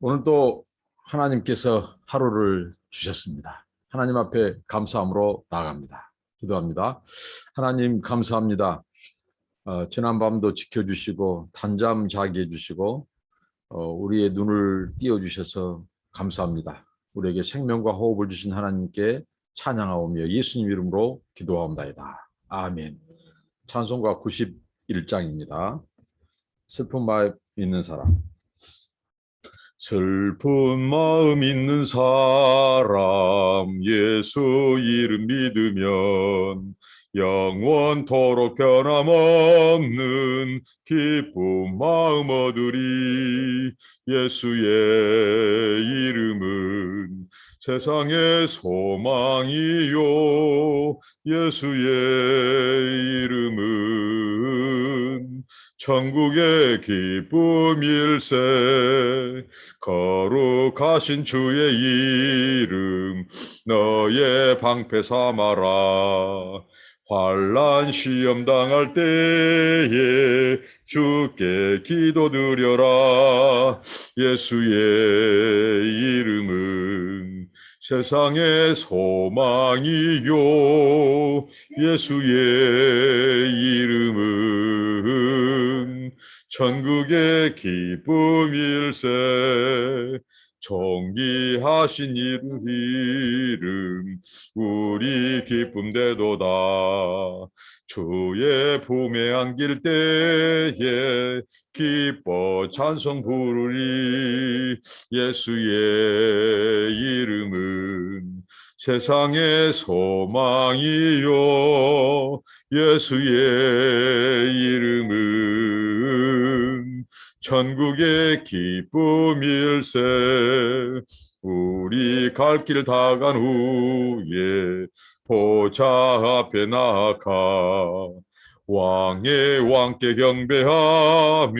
오늘도 하나님께서 하루를 주셨습니다. 하나님 앞에 감사함으로 나아갑니다. 기도합니다. 하나님 감사합니다. 지난 밤도 지켜주시고 단잠 자게 해주시고 우리의 눈을 띄워주셔서 감사합니다. 우리에게 생명과 호흡을 주신 하나님께 찬양하오며 예수님 이름으로 기도하옵나이다. 아멘. 찬송가 91장입니다. 슬픈 마음 있는 사람. 슬픈 마음 있는 사람 예수 이름 믿으면 영원토록 변함없는 기쁜 마음 얻으리. 예수의 이름은 세상의 소망이요 예수의 이름은 천국의 기쁨일세. 거룩하신 주의 이름 너의 방패 삼아라. 환난 시험 당할 때에 주께 기도드려라. 예수의 이름은 세상의 소망이요 예수의 이름은 천국의 기쁨일세. 존귀하신 이름 우리 기쁨되도다. 주의 품에 안길 때에 기뻐 찬송 부르리. 예수의 이름은 세상의 소망이요 예수의 이름은 천국의 기쁨일세. 우리 갈 길 다 간 후에 보좌 앞에 나가 왕의 왕께 경배하며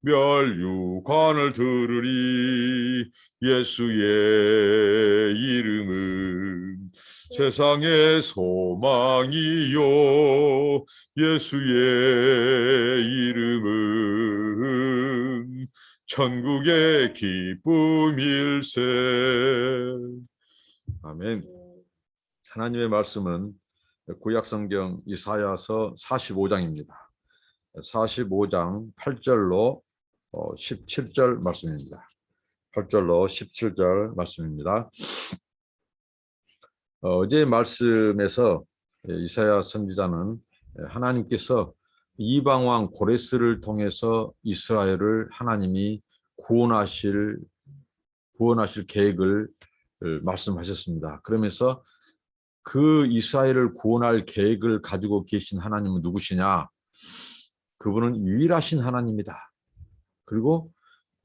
멸류관을 들으리. 예수의 이름은 세상의 소망이요 예수의 이름은 천국의 기쁨일세. 아멘. 하나님의 말씀은 구약성경 이사야서 45장입니다. 45장 8절로 17절 말씀입니다. 8절로 17절 말씀입니다. 어제 말씀에서 이사야 선지자는 하나님께서 이방왕 고레스를 통해서 이스라엘을 하나님이 구원하실 계획을 말씀하셨습니다. 그러면서 그 이스라엘을 구원할 계획을 가지고 계신 하나님은 누구시냐? 그분은 유일하신 하나님이다. 그리고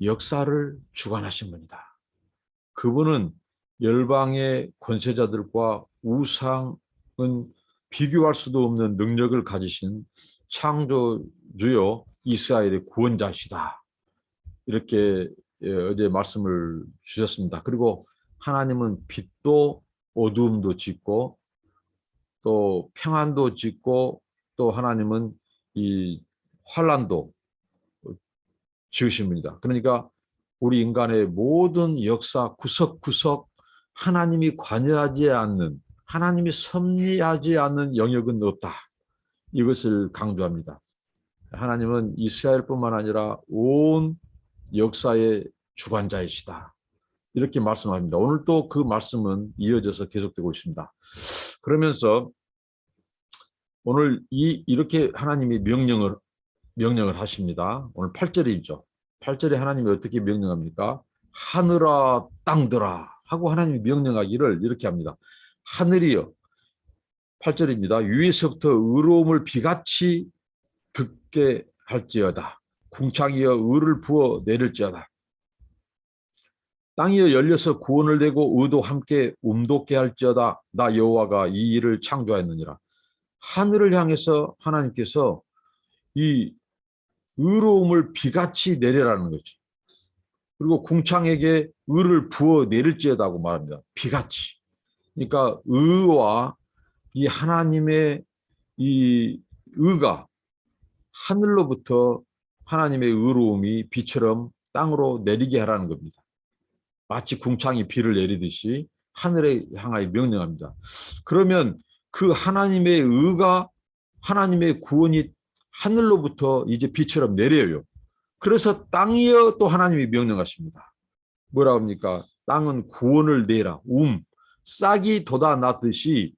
역사를 주관하신 분이다. 그분은 열방의 권세자들과 우상은 비교할 수도 없는 능력을 가지신 창조주요 이스라엘의 구원자시다. 이렇게 어제 말씀을 주셨습니다. 그리고 하나님은 빛도 어두움도 짓고 또 평안도 짓고 또 하나님은 이 환난도 지으신 분이다. 그러니까 우리 인간의 모든 역사 구석구석 하나님이 관여하지 않는, 하나님이 섭리하지 않는 영역은 없다. 이것을 강조합니다. 하나님은 이스라엘뿐만 아니라 온 역사의 주관자이시다. 이렇게 말씀합니다. 오늘 또 그 말씀은 이어져서 계속되고 있습니다. 그러면서 오늘 이렇게 하나님이 명령을 하십니다. 오늘 8절이죠. 8절에 하나님이 어떻게 명령합니까? 하늘아 땅들아 하고 하나님이 명령하기를 이렇게 합니다. 하늘이여, 8절입니다. 위에서부터 의로움을 비같이 듣게 할지어다. 궁창이여 의를 부어 내릴지어다. 땅이여 열려서 구원을 내고 의도 함께 움돋게 할지어다. 나 여호와가 이 일을 창조하였느니라. 하늘을 향해서 하나님께서 이 의로움을 비같이 내려라는 거죠. 그리고 궁창에게 의를 부어 내릴지어다고 말합니다. 비같이. 그러니까 의와 이 하나님의 이 의가 하늘로부터 하나님의 의로움이 비처럼 땅으로 내리게 하라는 겁니다. 마치 궁창이 비를 내리듯이 하늘에 향하여 명령합니다. 그러면 그 하나님의 의가, 하나님의 구원이 하늘로부터 이제 비처럼 내려요. 그래서 땅이여 또 하나님이 명령하십니다. 뭐라고 합니까? 땅은 구원을 내라. 싹이 돋아나듯이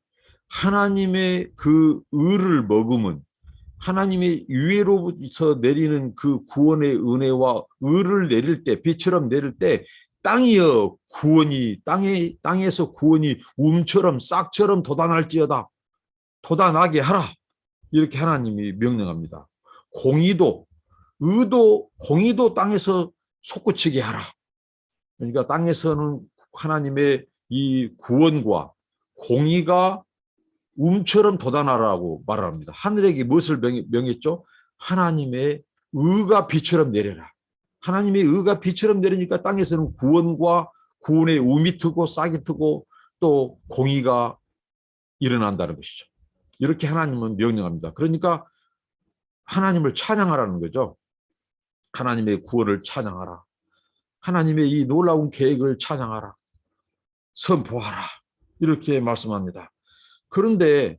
하나님의 그 의를 머금은, 하나님의 위로부터 내리는 그 구원의 은혜와 의를 내릴 때, 비처럼 내릴 때 땅이여 구원이, 땅에서 구원이 싹처럼 돋아날지어다. 돋아나게 하라. 이렇게 하나님이 명령합니다. 공의도 땅에서 솟구치게 하라. 그러니까 땅에서는 하나님의 이 구원과 공의가 처럼 돋아나라고 말합니다. 하늘에게 무엇을 명했죠? 하나님의 의가 비처럼 내려라. 하나님의 의가 비처럼 내리니까 땅에서는 구원과 구원의 움이 트고 싹이 트고 또 공의가 일어난다는 것이죠. 이렇게 하나님은 명령합니다. 그러니까 하나님을 찬양하라는 거죠. 하나님의 구원을 찬양하라. 하나님의 이 놀라운 계획을 찬양하라. 선포하라. 이렇게 말씀합니다. 그런데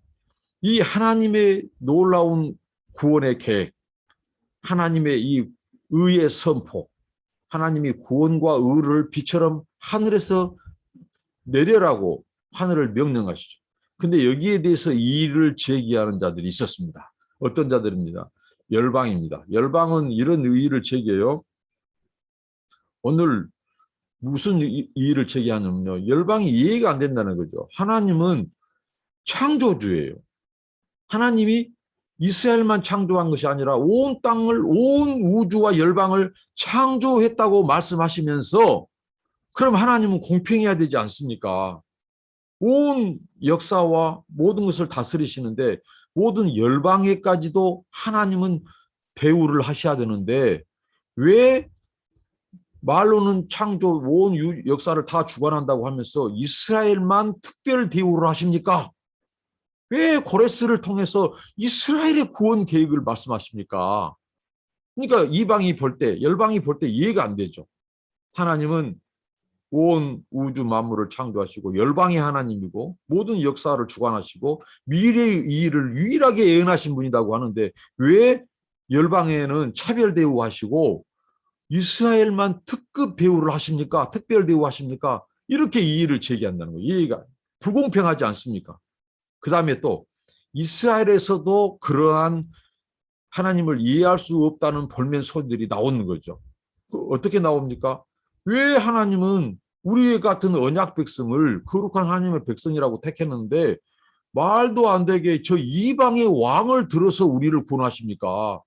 이 하나님의 놀라운 구원의 계획, 하나님의 이 의의 선포, 하나님이 구원과 의를 비처럼 하늘에서 내려라고 하늘을 명령하시죠. 근데 여기에 대해서 이의를 제기하는 자들이 있었습니다. 어떤 자들입니다. 열방입니다. 열방은 이런 의의를 제기해요. 오늘 무슨 이의를 제기하냐면요. 열방이 이해가 안 된다는 거죠. 하나님은 창조주예요. 하나님이 이스라엘만 창조한 것이 아니라 온 땅을, 온 우주와 열방을 창조했다고 말씀하시면서 그럼 하나님은 공평해야 되지 않습니까? 온 역사와 모든 것을 다스리시는데 모든 열방에까지도 하나님은 대우를 하셔야 되는데 왜 말로는 창조 온 역사를 다 주관한다고 하면서 이스라엘만 특별 대우를 하십니까? 왜 고레스를 통해서 이스라엘의 구원 계획을 말씀하십니까? 그러니까 이방이 볼 때, 열방이 볼 때 이해가 안 되죠. 하나님은 온 우주 만물을 창조하시고 열방의 하나님이고 모든 역사를 주관하시고 미래의 일을 유일하게 예언하신 분이라고 하는데 왜 열방에는 차별 대우하시고 이스라엘만 특급 대우를 하십니까? 특별 대우하십니까? 이렇게 이의를 제기한다는 거예요. 이해가 불공평하지 않습니까? 그 다음에 또 이스라엘에서도 그러한 하나님을 이해할 수 없다는 볼멘 소리들이 나오는 거죠. 어떻게 나옵니까? 왜 하나님은 우리 같은 언약 백성을 거룩한 하나님의 백성이라고 택했는데 말도 안 되게 저 이방의 왕을 들어서 우리를 구원하십니까?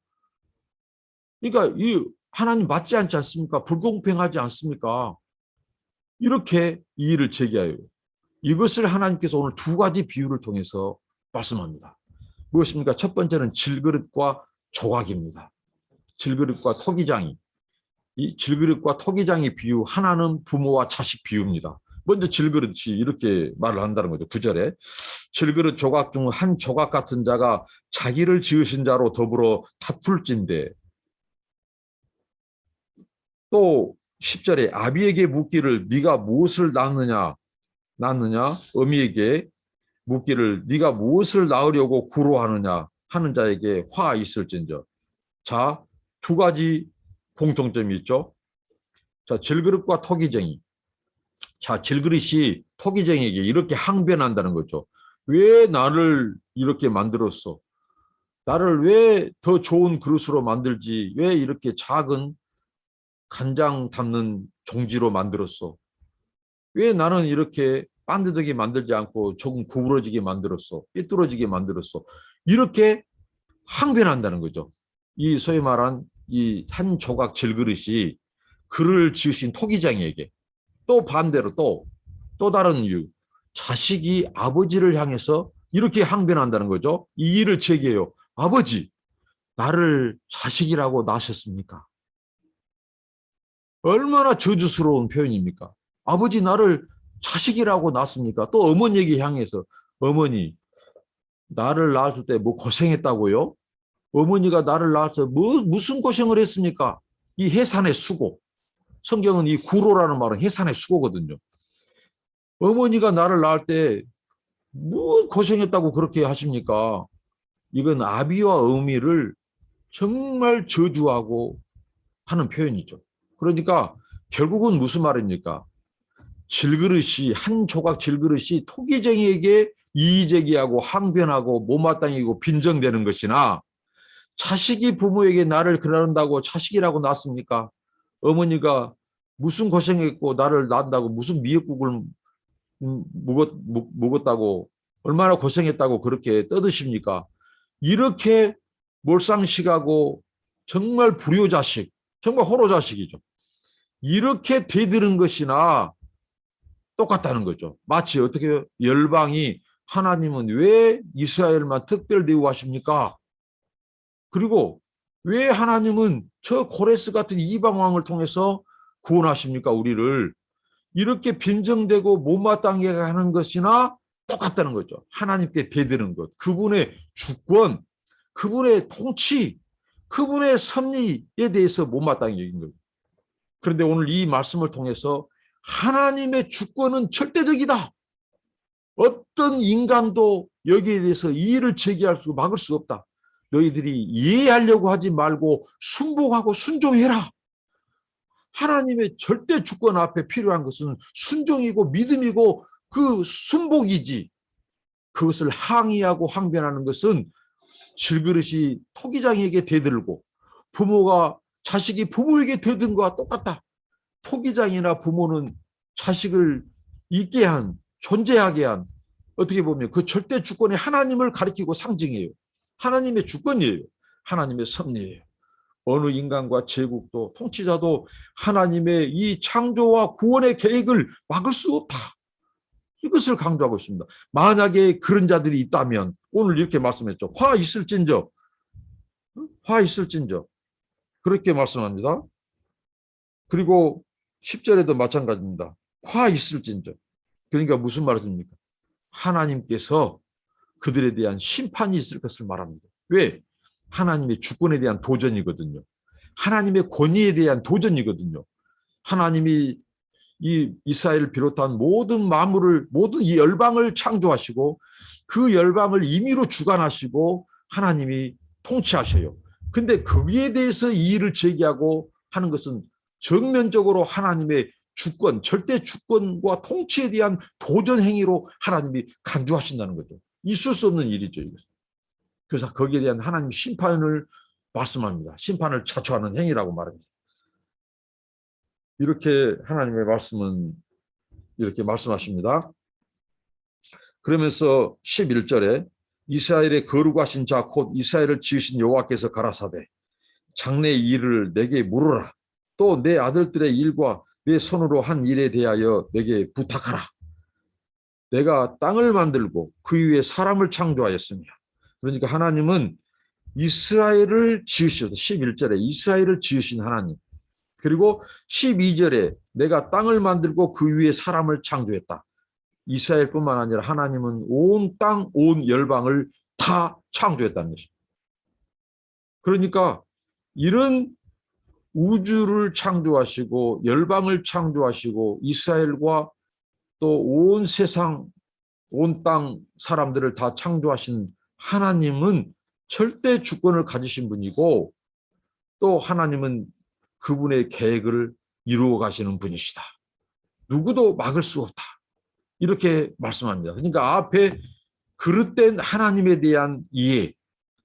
그러니까 이 하나님 맞지 않지 않습니까? 불공평하지 않습니까? 이렇게 이의를 제기해요. 이것을 하나님께서 오늘 두 가지 비유를 통해서 말씀합니다. 무엇입니까? 첫 번째는 질그릇과 조각입니다. 질그릇과 토기장이. 이 질그릇과 토기장의 비유, 하나는 부모와 자식 비유입니다. 먼저 질그릇이 이렇게 말을 한다는 거죠. 9절에 질그릇 조각 중 한 조각 같은 자가 자기를 지으신 자로 더불어 다툴진대. 또 10절에 아비에게 묻기를 네가 무엇을 낳느냐 어미에게 묻기를 네가 무엇을 낳으려고 구로하느냐 하는 자에게 화 있을진저. 자, 두 가지 공통점이 있죠. 자, 질그릇과 토기쟁이. 자, 질그릇이 토기쟁이에게 이렇게 항변한다는 거죠. 왜 나를 이렇게 만들었어? 나를 왜 더 좋은 그릇으로 만들지? 왜 이렇게 작은 간장 담는 종지로 만들었어? 왜 나는 이렇게 반듯하게 만들지 않고 조금 구부러지게 만들었어? 삐뚤어지게 만들었어? 이렇게 항변한다는 거죠. 이 소위 말한 이 한 조각 질그릇이 그를 지으신 토기장에게 또 반대로 또 다른 이유 자식이 아버지를 향해서 이렇게 항변한다는 거죠. 이 일을 제기해요. 아버지, 나를 자식이라고 낳으셨습니까? 얼마나 저주스러운 표현입니까? 아버지 나를 자식이라고 낳았습니까? 또 어머니에게 향해서 어머니 나를 낳았을 때 뭐 고생했다고요? 어머니가 나를 낳아서 무슨 고생을 했습니까? 이 해산의 수고, 성경은 이 구로라는 말은 해산의 수고거든요. 어머니가 나를 낳을 때 뭐 고생했다고 그렇게 하십니까? 이건 아비와 어미를 정말 저주하고 하는 표현이죠. 그러니까 결국은 무슨 말입니까? 질그릇이 한 조각 질그릇이 토기쟁이에게 이의제기하고 항변하고 못마땅이고 빈정되는 것이나 자식이 부모에게 나를 그런다고 자식이라고 낳습니까? 어머니가 무슨 고생했고 나를 낳는다고 무슨 미역국을 먹었다고 얼마나 고생했다고 그렇게 떠드십니까? 이렇게 몰상식하고 정말 불효자식, 정말 호로자식이죠. 이렇게 대드는 것이나 똑같다는 거죠. 마치 어떻게 열방이 하나님은 왜 이스라엘만 특별 대우하십니까? 그리고 왜 하나님은 저 고레스 같은 이방 왕을 통해서 구원하십니까? 우리를 이렇게 빈정되고 못마땅하게 하는 것이나 똑같다는 거죠. 하나님께 대드는 것, 그분의 주권, 그분의 통치, 그분의 섭리에 대해서 못마땅하게 여긴 거예요. 그런데 오늘 이 말씀을 통해서 하나님의 주권은 절대적이다. 어떤 인간도 여기에 대해서 이의를 제기할 수 막을 수 없다. 너희들이 이해하려고 하지 말고 순복하고 순종해라. 하나님의 절대 주권 앞에 필요한 것은 순종이고 믿음이고 그 순복이지. 그것을 항의하고 항변하는 것은 질그릇이 토기장에게 대들고 부모가 자식이 부모에게 대든 것과 똑같다. 토기장이나 부모는 자식을 있게 한, 존재하게 한, 어떻게 보면 그 절대 주권의 하나님을 가리키고 상징해요. 하나님의 주권이에요. 하나님의 섭리예요. 어느 인간과 제국도 통치자도 하나님의 이 창조와 구원의 계획을 막을 수 없다. 이것을 강조하고 있습니다. 만약에 그런 자들이 있다면 오늘 이렇게 말씀했죠. 화 있을진저. 화 있을진저. 그렇게 말씀합니다. 그리고 10절에도 마찬가지입니다. 화 있을진저. 그러니까 무슨 말입니까? 하나님께서 그들에 대한 심판이 있을 것을 말합니다. 왜? 하나님의 주권에 대한 도전이거든요. 하나님의 권위에 대한 도전이거든요. 하나님이 이 이스라엘을 비롯한 모든 만물을, 모든 이 열방을 창조하시고 그 열방을 임의로 주관하시고 하나님이 통치하셔요. 근데 거기에 대해서 이의를 제기하고 하는 것은 정면적으로 하나님의 주권, 절대 주권과 통치에 대한 도전 행위로 하나님이 간주하신다는 거죠. 있을 수 없는 일이죠. 이것은. 그래서 거기에 대한 하나님 심판을 말씀합니다. 심판을 자초하는 행위라고 말합니다. 이렇게 하나님의 말씀은 이렇게 말씀하십니다. 그러면서 11절에 이스라엘의 거룩하신 자 곧 이스라엘을 지으신 여호와께서 가라사대 장래의 일을 내게 물으라. 또 내 아들들의 일과 내 손으로 한 일에 대하여 내게 부탁하라. 내가 땅을 만들고 그 위에 사람을 창조하였으며. 그러니까 하나님은 이스라엘을 지으셔서 11절에 이스라엘을 지으신 하나님. 그리고 12절에 내가 땅을 만들고 그 위에 사람을 창조했다. 이스라엘뿐만 아니라 하나님은 온 땅, 온 열방을 다 창조했다는 것입니다. 그러니까 이런 우주를 창조하시고 열방을 창조하시고 이스라엘과 또 온 세상, 온 땅 사람들을 다 창조하신 하나님은 절대 주권을 가지신 분이고 또 하나님은 그분의 계획을 이루어 가시는 분이시다. 누구도 막을 수 없다. 이렇게 말씀합니다. 그러니까 앞에 그릇된 하나님에 대한 이해,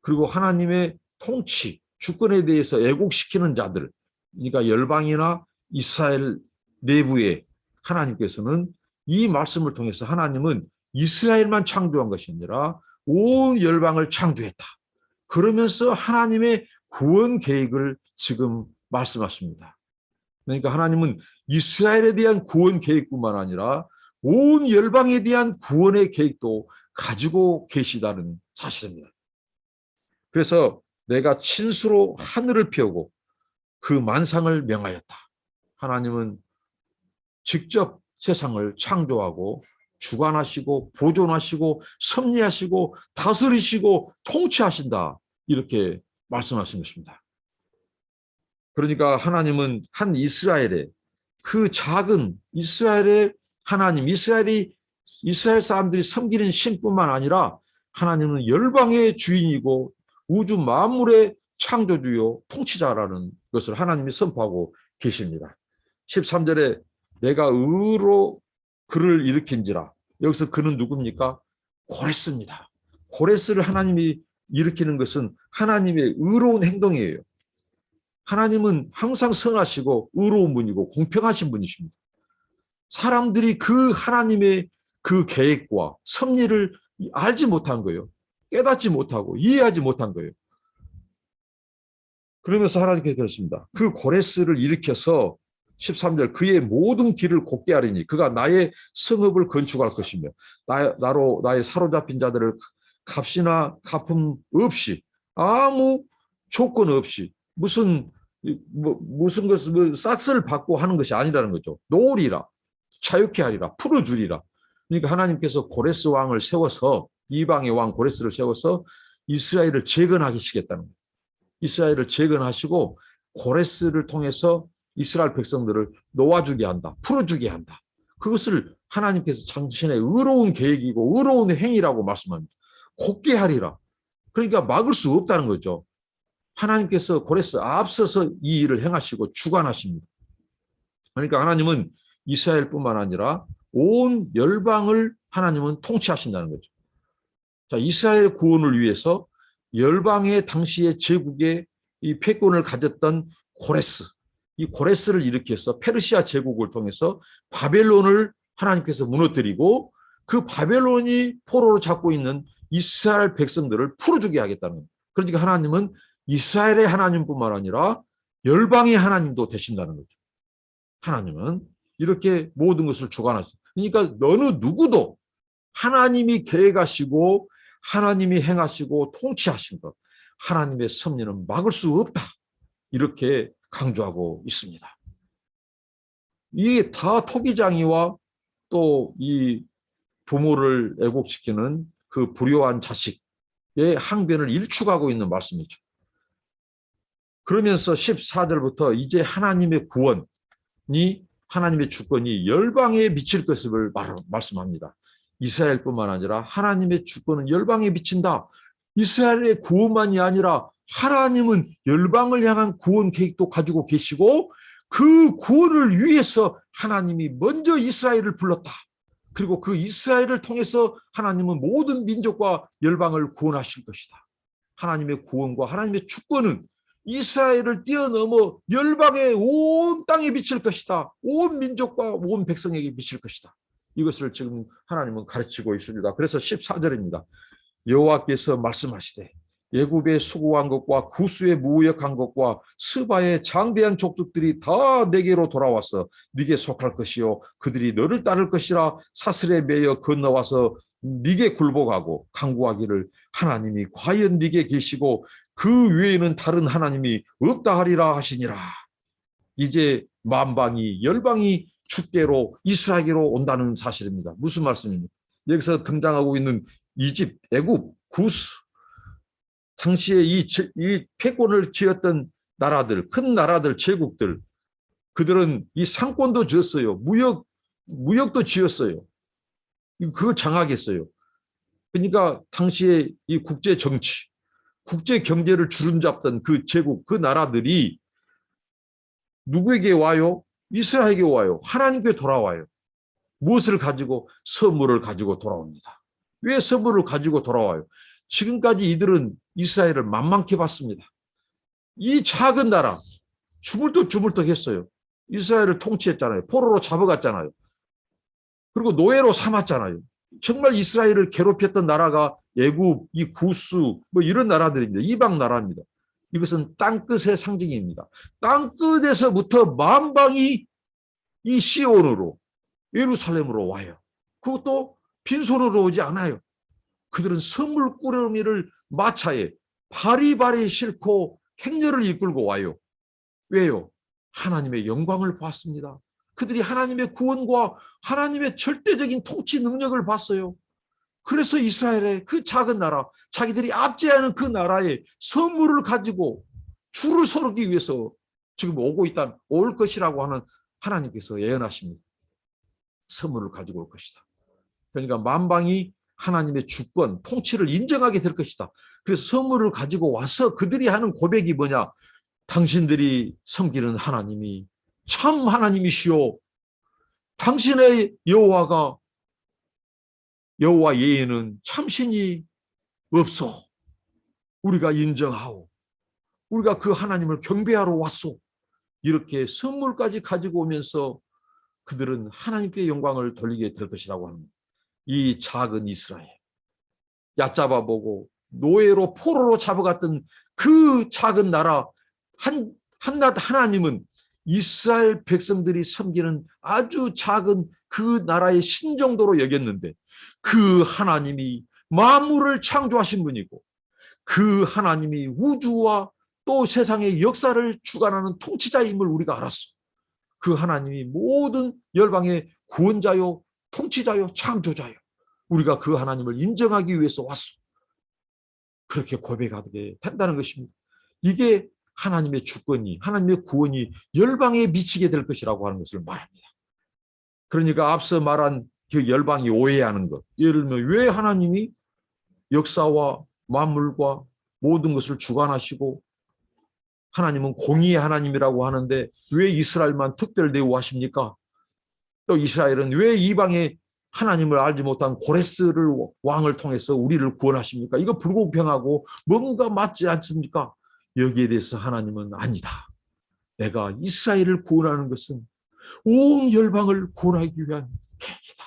그리고 하나님의 통치, 주권에 대해서 애곡시키는 자들, 그러니까 열방이나 이스라엘 내부에 하나님께서는 이 말씀을 통해서 하나님은 이스라엘만 창조한 것이 아니라 온 열방을 창조했다. 그러면서 하나님의 구원 계획을 지금 말씀하십니다. 그러니까 하나님은 이스라엘에 대한 구원 계획뿐만 아니라 온 열방에 대한 구원의 계획도 가지고 계시다는 사실입니다. 그래서 내가 친수로 하늘을 펴고 그 만상을 명하였다. 하나님은 직접 세상을 창조하고 주관하시고 보존하시고 섭리하시고 다스리시고 통치하신다. 이렇게 말씀하신 것입니다. 그러니까 하나님은 한 이스라엘에 그 작은 이스라엘의 하나님, 이스라엘 사람들이 섬기는 신뿐만 아니라 하나님은 열방의 주인이고 우주 만물의 창조주요 통치자라는 것을 하나님이 선포하고 계십니다. 13절에 내가 의로 그를 일으킨지라. 여기서 그는 누굽니까? 고레스입니다. 고레스를 하나님이 일으키는 것은 하나님의 의로운 행동이에요. 하나님은 항상 선하시고 의로운 분이고 공평하신 분이십니다. 사람들이 그 하나님의 그 계획과 섭리를 알지 못한 거예요. 깨닫지 못하고 이해하지 못한 거예요. 그러면서 하나님께서 그랬습니다. 그 고레스를 일으켜서 13절 그의 모든 길을 곧게 하리니 그가 나의 성읍을 건축할 것이며 나로 나의 사로잡힌 자들을 값이나 갚음 없이 아무 조건 없이 무슨 것을 싹스를 받고 하는 것이 아니라는 거죠. 놓으리라, 자유케 하리라, 풀어주리라. 그러니까 하나님께서 고레스 왕을 세워서 이방의 왕 고레스를 세워서 이스라엘을 재건하시겠다는 거예요. 이스라엘을 재건하시고 고레스를 통해서 이스라엘 백성들을 놓아주게 한다. 풀어주게 한다. 그것을 하나님께서 당신의 의로운 계획이고 의로운 행위라고 말씀합니다. 곧게 하리라. 그러니까 막을 수 없다는 거죠. 하나님께서 고레스 앞서서 이 일을 행하시고 주관하십니다. 그러니까 하나님은 이스라엘뿐만 아니라 온 열방을 하나님은 통치하신다는 거죠. 자, 이스라엘 구원을 위해서 열방의 당시의 제국의 이 패권을 가졌던 고레스, 이 고레스를 일으켜서 페르시아 제국을 통해서 바벨론을 하나님께서 무너뜨리고 그 바벨론이 포로로 잡고 있는 이스라엘 백성들을 풀어주게 하겠다는 거예요. 그러니까 하나님은 이스라엘의 하나님뿐만 아니라 열방의 하나님도 되신다는 거죠. 하나님은 이렇게 모든 것을 주관하시죠. 그러니까 어느 누구도 하나님이 계획하시고 하나님이 행하시고 통치하신 것, 하나님의 섭리는 막을 수 없다. 이렇게 강조하고 있습니다. 이게 다 토기장이와 또 이 부모를 애곡시키는 그 불효한 자식의 항변을 일축하고 있는 말씀이죠. 그러면서 14절부터 이제 하나님의 구원이 하나님의 주권이 열방에 미칠 것을 말씀합니다. 이스라엘뿐만 아니라 하나님의 주권은 열방에 미친다. 이스라엘의 구원만이 아니라 하나님은 열방을 향한 구원 계획도 가지고 계시고 그 구원을 위해서 하나님이 먼저 이스라엘을 불렀다. 그리고 그 이스라엘을 통해서 하나님은 모든 민족과 열방을 구원하실 것이다. 하나님의 구원과 하나님의 주권은 이스라엘을 뛰어넘어 열방의 온 땅에 미칠 것이다. 온 민족과 온 백성에게 미칠 것이다. 이것을 지금 하나님은 가르치고 있습니다. 그래서 14절입니다. 여호와께서 말씀하시되 애굽에 수고한 것과 구스에 무역한 것과 스바의 장대한 족속들이 다 내게로 돌아와서 네게 속할 것이요 그들이 너를 따를 것이라 사슬에 매여 건너와서 네게 굴복하고 간구하기를 하나님이 과연 네게 계시고 그 외에는 다른 하나님이 없다 하리라 하시니라. 이제 만방이 열방이 주께로 이스라엘로 온다는 사실입니다. 무슨 말씀입니까? 여기서 등장하고 있는 이집, 애굽, 구스 당시에 이 패권을 쥐었던 나라들, 큰 나라들, 제국들 그들은 이 상권도 쥐었어요. 무역도 쥐었어요. 그걸 장악했어요. 그러니까 당시에 이 국제 정치, 국제 경제를 주름잡던 그 제국, 그 나라들이 누구에게 와요? 이스라엘에게 와요. 하나님께 돌아와요. 무엇을 가지고? 선물을 가지고 돌아옵니다. 왜 선물을 가지고 돌아와요? 지금까지 이들은 이스라엘을 만만케 봤습니다. 이 작은 나라 주물떡주물떡했어요. 이스라엘을 통치했잖아요. 포로로 잡아갔잖아요. 그리고 노예로 삼았잖아요. 정말 이스라엘을 괴롭혔던 나라가 애굽, 이 구스 뭐 이런 나라들입니다. 이방 나라입니다. 이것은 땅끝의 상징입니다. 땅끝에서부터 만방이 이 시온으로 예루살렘으로 와요. 그것도 빈손으로 오지 않아요. 그들은 선물 꾸러미를 마차에 바리바리 싣고 행렬을 이끌고 와요. 왜요? 하나님의 영광을 봤습니다. 그들이 하나님의 구원과 하나님의 절대적인 통치 능력을 봤어요. 그래서 이스라엘의 그 작은 나라, 자기들이 압제하는 그 나라에 선물을 가지고 줄을 서기 위해서 지금 오고 있다, 올 것이라고 하는 하나님께서 예언하십니다. 선물을 가지고 올 것이다. 그러니까 만방이 하나님의 주권, 통치를 인정하게 될 것이다. 그래서 선물을 가지고 와서 그들이 하는 고백이 뭐냐? 당신들이 섬기는 하나님이 참 하나님이시오. 당신의 여호와 예에는 참신이 없소. 우리가 인정하오. 우리가 그 하나님을 경배하러 왔소. 이렇게 선물까지 가지고 오면서 그들은 하나님께 영광을 돌리게 될 것이라고 합니다. 이 작은 이스라엘, 얕잡아보고 노예로 포로로 잡아갔던 그 작은 나라, 한낱 하나님은 이스라엘 백성들이 섬기는 아주 작은 그 나라의 신정도로 여겼는데, 그 하나님이 만물을 창조하신 분이고, 그 하나님이 우주와 또 세상의 역사를 주관하는 통치자임을 우리가 알았어. 그 하나님이 모든 열방의 구원자요, 통치자요, 창조자요. 우리가 그 하나님을 인정하기 위해서 왔어. 그렇게 고백하게 된다는 것입니다. 이게 하나님의 주권이, 하나님의 구원이 열방에 미치게 될 것이라고 하는 것을 말합니다. 그러니까 앞서 말한 그 열방이 오해하는 것, 예를 들면 왜 하나님이 역사와 만물과 모든 것을 주관하시고 하나님은 공의의 하나님이라고 하는데 왜 이스라엘만 특별 대우하십니까? 또 이스라엘은 왜 이방의 하나님을 알지 못한 고레스를 왕을 통해서 우리를 구원하십니까? 이거 불공평하고 뭔가 맞지 않습니까? 여기에 대해서 하나님은 아니다. 내가 이스라엘을 구원하는 것은 온 열방을 구원하기 위한 계획이다.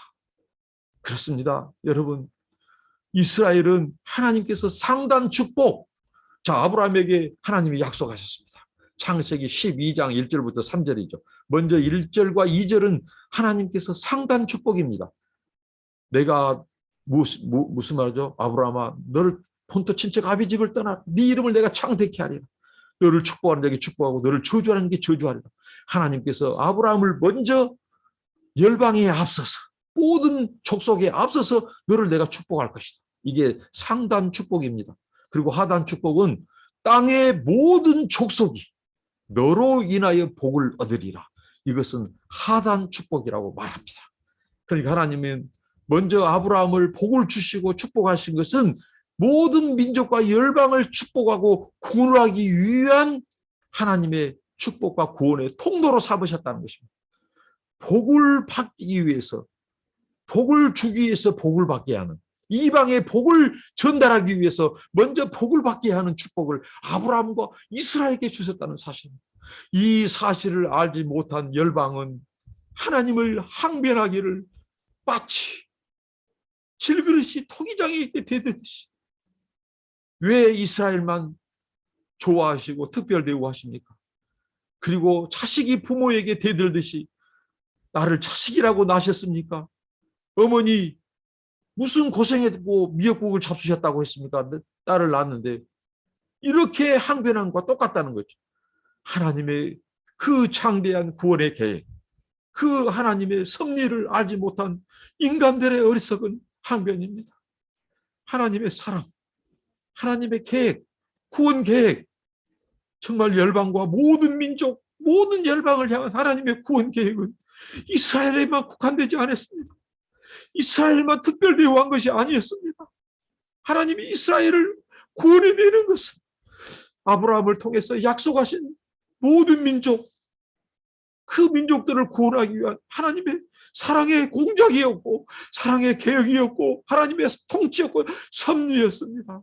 그렇습니다. 여러분, 이스라엘은 하나님께서 상단 축복, 자, 아브라함에게 하나님이 약속하셨습니다. 창세기 12장 1절부터 3절이죠. 먼저 1절과 2절은 하나님께서 상단 축복입니다. 내가 무슨 말이죠? 아브라함아, 너를 본토 친척 아비 집을 떠나 네 이름을 내가 창대케 하리라. 너를 축복하는 자에게 축복하고 너를 저주하는 게 저주하리라. 하나님께서 아브라함을 먼저 열방에 앞서서 모든 족속에 앞서서 너를 내가 축복할 것이다. 이게 상단 축복입니다. 그리고 하단 축복은 땅의 모든 족속이 너로 인하여 복을 얻으리라. 이것은 하단 축복이라고 말합니다. 그러니까 하나님은 먼저 아브라함을 복을 주시고 축복하신 것은 모든 민족과 열방을 축복하고 구원하기 위한 하나님의 축복과 구원의 통로로 삼으셨다는 것입니다. 복을 받기 위해서, 복을 주기 위해서 복을 받게 하는, 이방의 복을 전달하기 위해서 먼저 복을 받게 하는 축복을 아브라함과 이스라엘에게 주셨다는 사실입니다. 이 사실을 알지 못한 열방은 하나님을 항변하기를 마치 질그릇이 토기장에 대듯이 왜 이스라엘만 좋아하시고 특별 대우하십니까? 그리고 자식이 부모에게 대들듯이 나를 자식이라고 낳으셨습니까? 어머니 무슨 고생했고 미역국을 잡수셨다고 했습니까? 딸을 낳았는데, 이렇게 항변한 것과 똑같다는 거죠. 하나님의 그 창대한 구원의 계획, 그 하나님의 섭리를 알지 못한 인간들의 어리석은 항변입니다. 하나님의 사랑, 하나님의 계획, 구원 계획, 정말 열방과 모든 민족, 모든 열방을 향한 하나님의 구원 계획은 이스라엘에만 국한되지 않았습니다. 이스라엘만 특별 대우한 것이 아니었습니다. 하나님이 이스라엘을 구원해내는 것은 아브라함을 통해서 약속하신 모든 민족, 그 민족들을 구원하기 위한 하나님의 사랑의 공작이었고 사랑의 계획이었고 하나님의 통치였고 섭리였습니다.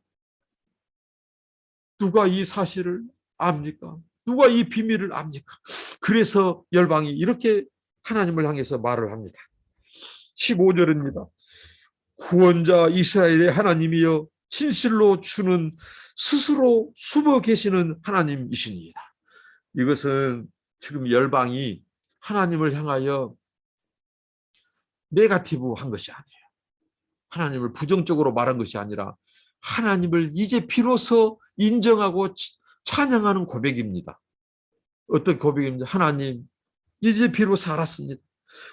누가 이 사실을 압니까? 누가 이 비밀을 압니까? 그래서 열방이 이렇게 하나님을 향해서 말을 합니다. 15절입니다. 구원자 이스라엘의 하나님이여 진실로 주는 스스로 숨어 계시는 하나님이십니다. 이것은 지금 열방이 하나님을 향하여 네거티브한 것이 아니에요. 하나님을 부정적으로 말한 것이 아니라 하나님을 이제 비로소 인정하고 찬양하는 고백입니다. 어떤 고백입니다. 하나님, 이제 비로소 알았습니다.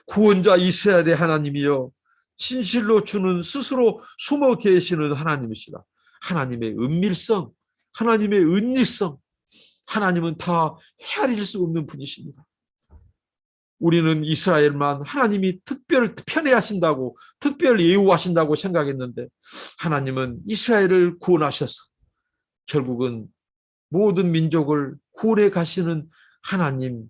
구원자 이스라엘의 하나님이여 진실로 주는 스스로 숨어 계시는 하나님이시다. 하나님의 은밀성, 하나님의 은밀성, 하나님은 다 헤아릴 수 없는 분이십니다. 우리는 이스라엘만 하나님이 특별 편애하신다고, 특별 예우하신다고 생각했는데 하나님은 이스라엘을 구원하셔서 결국은 모든 민족을 구원해 가시는 하나님,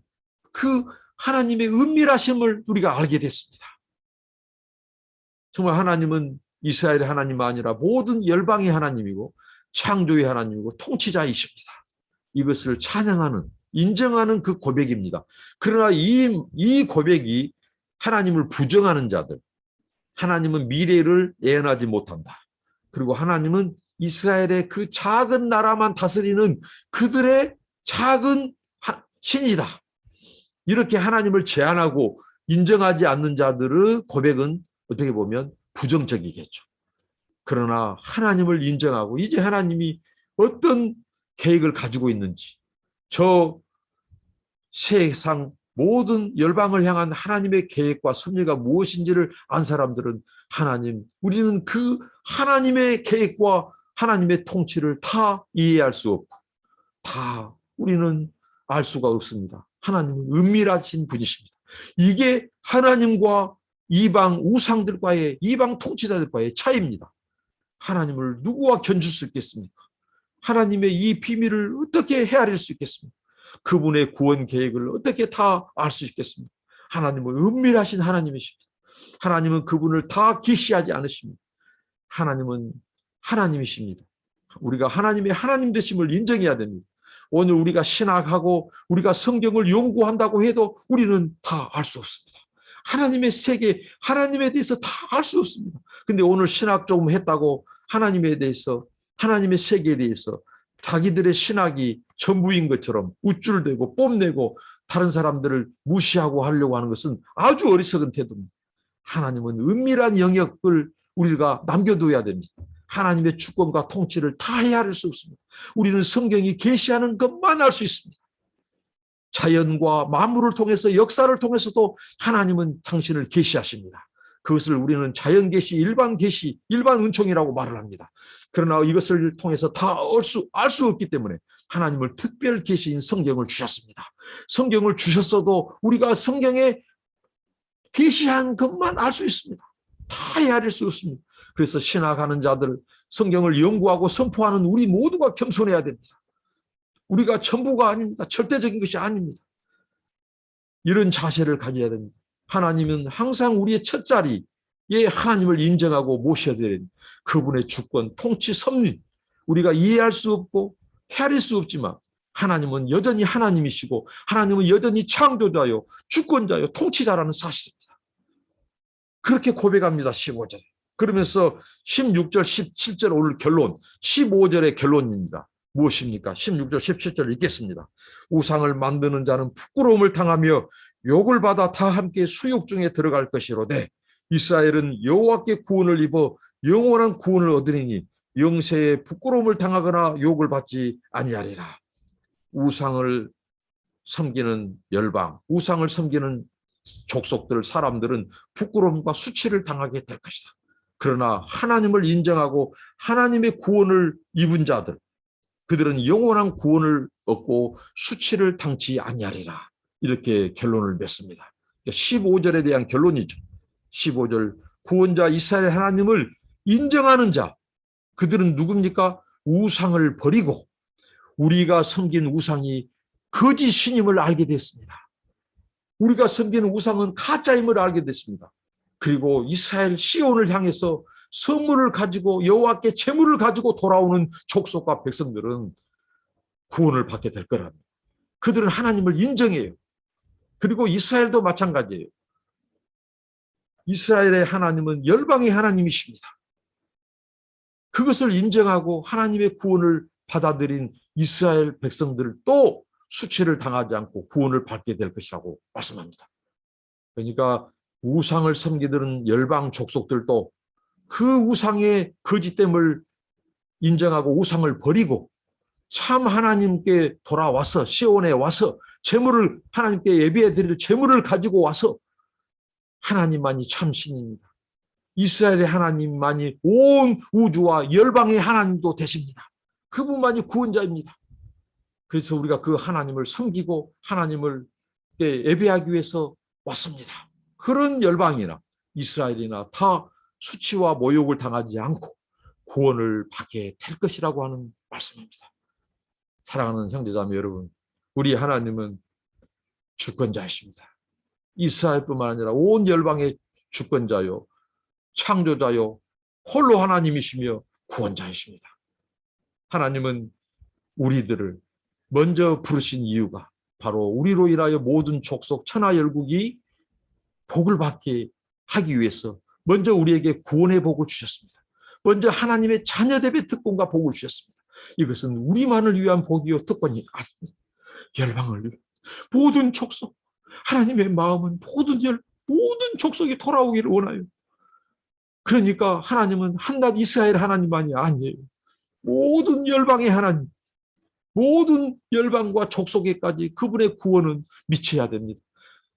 그 하나님의 은밀하심을 우리가 알게 됐습니다. 정말 하나님은 이스라엘의 하나님 아니라 모든 열방의 하나님이고 창조의 하나님이고 통치자이십니다. 이것을 찬양하는, 인정하는 그 고백입니다. 그러나 이 고백이 하나님을 부정하는 자들, 하나님은 미래를 예언하지 못한다. 그리고 하나님은 이스라엘의 그 작은 나라만 다스리는 그들의 작은 신이다. 이렇게 하나님을 제한하고 인정하지 않는 자들의 고백은 어떻게 보면 부정적이겠죠. 그러나 하나님을 인정하고 이제 하나님이 어떤 계획을 가지고 있는지, 저 세상 모든 열방을 향한 하나님의 계획과 섭리가 무엇인지를 안 사람들은 하나님, 우리는 그 하나님의 계획과 하나님의 통치를 다 이해할 수 없고 다 우리는 알 수가 없습니다. 하나님은 은밀하신 분이십니다. 이게 하나님과 이방 우상들과의, 이방 통치자들과의 차이입니다. 하나님을 누구와 견줄 수 있겠습니까? 하나님의 이 비밀을 어떻게 헤아릴 수 있겠습니까? 그분의 구원 계획을 어떻게 다 알 수 있겠습니까? 하나님은 은밀하신 하나님이십니다. 하나님은 그분을 다 계시하지 않으십니다. 하나님은 하나님이십니다. 우리가 하나님의 하나님 되심을 인정해야 됩니다. 오늘 우리가 신학하고 우리가 성경을 연구한다고 해도 우리는 다 알 수 없습니다. 하나님의 세계, 하나님에 대해서 다 알 수 없습니다. 근데 오늘 신학 조금 했다고 하나님에 대해서, 하나님의 세계에 대해서 자기들의 신학이 전부인 것처럼 우쭐대고 뽐내고 다른 사람들을 무시하고 하려고 하는 것은 아주 어리석은 태도입니다. 하나님은 은밀한 영역을 우리가 남겨둬야 됩니다. 하나님의 주권과 통치를 다 헤아릴 수 없습니다. 우리는 성경이 계시하는 것만 알 수 있습니다. 자연과 만물을 통해서, 역사를 통해서도 하나님은 당신을 계시하십니다. 그것을 우리는 자연 계시, 일반 계시, 일반 은총이라고 말을 합니다. 그러나 이것을 통해서 다 알 수 없기 때문에 하나님을 특별 계시인 성경을 주셨습니다. 성경을 주셨어도 우리가 성경에 계시한 것만 알 수 있습니다. 다 헤아릴 수 없습니다. 그래서 신학하는 자들, 성경을 연구하고 선포하는 우리 모두가 겸손해야 됩니다. 우리가 전부가 아닙니다. 절대적인 것이 아닙니다. 이런 자세를 가져야 됩니다. 하나님은 항상 우리의 첫 자리에 하나님을 인정하고 모셔야 되는 그분의 주권, 통치, 섭리, 우리가 이해할 수 없고 헤아릴 수 없지만 하나님은 여전히 하나님이시고 하나님은 여전히 창조자요, 주권자요, 통치자라는 사실입니다. 그렇게 고백합니다. 15절. 그러면서 16절, 17절 오늘 결론, 15절의 결론입니다. 무엇입니까? 16절, 17절 읽겠습니다. 우상을 만드는 자는 부끄러움을 당하며 욕을 받아 다 함께 수욕 중에 들어갈 것이로되 이스라엘은 여호와께 구원을 입어 영원한 구원을 얻으리니 영세에 부끄러움을 당하거나 욕을 받지 아니하리라. 우상을 섬기는 열방, 우상을 섬기는 족속들, 사람들은 부끄러움과 수치를 당하게 될 것이다. 그러나 하나님을 인정하고 하나님의 구원을 입은 자들, 그들은 영원한 구원을 얻고 수치를 당치 아니하리라. 이렇게 결론을 맺습니다. 15절에 대한 결론이죠. 15절, 구원자 이스라엘 하나님을 인정하는 자, 그들은 누굽니까? 우상을 버리고 우리가 섬긴 우상이 거짓 신임을 알게 됐습니다. 우리가 섬기는 우상은 가짜임을 알게 됐습니다. 그리고 이스라엘 시온을 향해서 선물을 가지고 여호와께 제물을 가지고 돌아오는 족속과 백성들은 구원을 받게 될 거랍니다. 그들은 하나님을 인정해요. 그리고 이스라엘도 마찬가지예요. 이스라엘의 하나님은 열방의 하나님이십니다. 그것을 인정하고 하나님의 구원을 받아들인 이스라엘 백성들도 수치를 당하지 않고 구원을 받게 될 것이라고 말씀합니다. 그러니까 우상을 섬기는 열방 족속들도 그 우상의 거짓됨을 인정하고 우상을 버리고 참 하나님께 돌아와서 시온에 와서 제물을 하나님께 예배해 드릴 제물을 가지고 와서 하나님만이 참 신입니다. 이스라엘의 하나님만이 온 우주와 열방의 하나님도 되십니다. 그분만이 구원자입니다. 그래서 우리가 그 하나님을 섬기고 하나님을 예배하기 위해서 왔습니다. 그런 열방이나 이스라엘이나 다 수치와 모욕을 당하지 않고 구원을 받게 될 것이라고 하는 말씀입니다. 사랑하는 형제자매 여러분, 우리 하나님은 주권자이십니다. 이스라엘뿐만 아니라 온 열방의 주권자요, 창조자요, 홀로 하나님이시며 구원자이십니다. 하나님은 우리들을 먼저 부르신 이유가 바로 우리로 인하여 모든 족속 천하열국이 복을 받게 하기 위해서 먼저 우리에게 구원의 복을 주셨습니다. 먼저 하나님의 자녀됨의 특권과 복을 주셨습니다. 이것은 우리만을 위한 복이요 특권이 아닙니다. 열방을 위해 모든 족속, 하나님의 마음은 모든 족속이 돌아오기를 원해요. 그러니까 하나님은 한낱 이스라엘 하나님만이 아니에요. 모든 열방의 하나님, 모든 열방과 족속에까지 그분의 구원은 미쳐야 됩니다.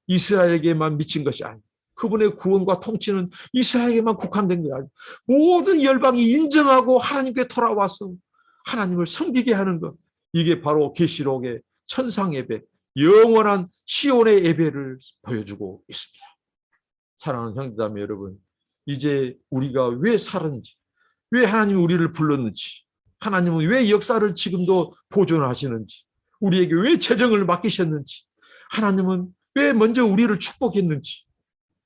이스라엘에게만 미친 것이 아니에요. 그분의 구원과 통치는 이스라엘에게만 국한된 게 아니에요. 모든 열방이 인정하고 하나님께 돌아와서 하나님을 섬기게 하는 것, 이게 바로 계시록의 천상 예배, 영원한 시온의 예배를 보여주고 있습니다. 사랑하는 형제자매 여러분, 이제 우리가 왜 살았는지, 왜 하나님이 우리를 불렀는지, 하나님은 왜 역사를 지금도 보존하시는지, 우리에게 왜 재정을 맡기셨는지, 하나님은 왜 먼저 우리를 축복했는지,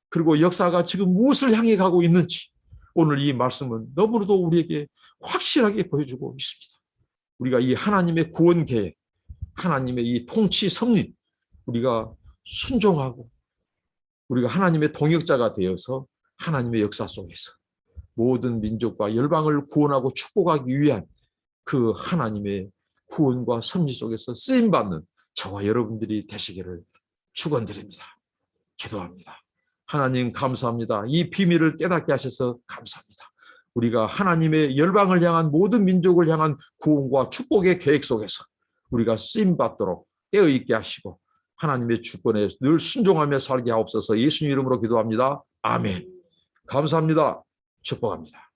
그리고 역사가 지금 무엇을 향해 가고 있는지, 오늘 이 말씀은 너무나도 우리에게 확실하게 보여주고 있습니다. 우리가 이 하나님의 구원 계획, 하나님의 이 통치 섭리, 우리가 순종하고 우리가 하나님의 동역자가 되어서 하나님의 역사 속에서 모든 민족과 열방을 구원하고 축복하기 위한 그 하나님의 구원과 섭리 속에서 쓰임받는 저와 여러분들이 되시기를 축원드립니다. 기도합니다. 하나님 감사합니다. 이 비밀을 깨닫게 하셔서 감사합니다. 우리가 하나님의 열방을 향한 모든 민족을 향한 구원과 축복의 계획 속에서 우리가 쓰임받도록 깨어있게 하시고 하나님의 주권에 늘 순종하며 살게 하옵소서. 예수님 이름으로 기도합니다. 아멘. 감사합니다. 축복합니다.